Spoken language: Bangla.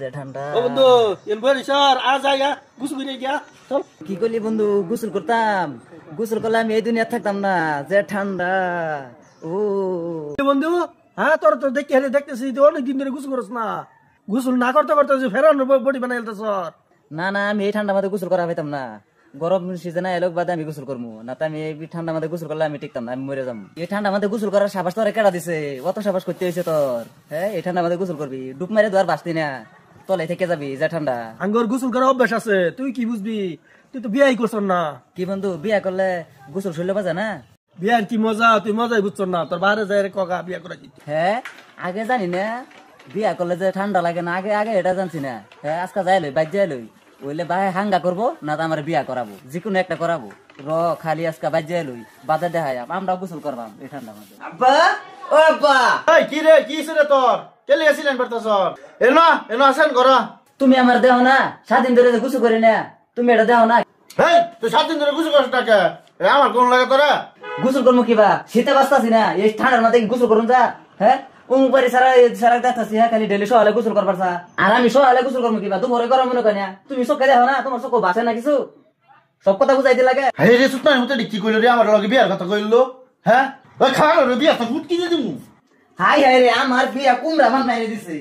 যে ঠান্ডা। ও বন্ধু এন বলি স্যার আজ আইগা গোসল করে গিয়া চল। কি করলি বন্ধু? গোসল করতাম, গোসল করলে আমি এই দুনিয়া থাকতাম না। যে ঠান্ডা। ও বন্ধু হ্যাঁ তোর তো দেখতেছি অনেক দিন ধরে গোসল করছ না। গোসল না করতে করতে যে ফেরান বডি বানাই এলতে স্যার। না না, আমি এই ঠান্ডা মাঝে গোসল করা পাইতাম না। গরম সিজনে এলোক বাদে আমি গোসল করবো না। আমি এই ঠান্ডা মাঝে গোসল করলে আমি টিকতাম না, আমি মরে যাবো। এই ঠান্ডা মাঝে গোসল করার সাবাস তোর কেডা দিছে? অত সাবাস করতে হয়েছে তোর? হ্যাঁ, এই ঠান্ডা মাঝে গোসল করবি, ডুব মারে তো আর বাঁচতি না, তলে থেকে যাবি। যে ঠান্ডা আঙ্গর গোসল করার অভ্যাস আছে, তুই কি বুঝবি? তুই তো বিয়াই করছ না। কি বন্ধু, বিয়া করলে গোসল শরীরে বাজে না? বিয়ার কি মজা তুই মজাই বুঝছ না। তোর বাইরে যায় কগা বিয়া করা দিতে। হ্যাঁ, আগে জানি না বিয়া করলে যে ঠান্ডা লাগে না। আগে আগে এটা জানছি না। হ্যাঁ, আজকে যাই লই, বাইক যাই লই, ওইলে বাই হাঙ্গা করবো না তো আমার বিয়া করাবো, যেকোনো একটা করাবো। খালি আজকে বাইক যাই লই, বাজার দেখাই আমরা গোসল করবাম এই ঠান্ডা মাঝে। আব্বা ও আব্বা, এই কি রে, কি রে তোর? কেলে আসিলেন বর্তস? এনো এনো আসেন ঘর। তুমি আমার দেহ না, 7 দিন ধরে গোসল করি না, তুমি এটা দেহ না। হেই তুই 7 দিন ধরে গোসল করছ টাকা, আমার কোন লাগে তোরা? গোসল করবো কিবা, শীতে বাঁচতাছি না, এই ঠান্ডার মাঝে গোসল করুন যা। হ্যাঁ, উমপারি সারা সারা দেখতাছি, হ্যাঁ খালি ডেলি সকালে গোসল করবার চা। আর আমি সকালে গোসল করবো কিবা, দুপুরে গরম মনে করি না। তুমি চোখে দেখো না, তোমার চোখ বাঁচে না কিছু? সব কথা বুঝাইতে লাগে। হেই রে সুত নাই হতে কি কইলো রে, আমার লগে বিয়ার কথা কইলো? হ্যাঁ ওই খাওয়া রে বিয়া তো ফুট কি দিমু। হাই হাই রে, আমার বিয়া কুমড়া মান মাইরে দিছে।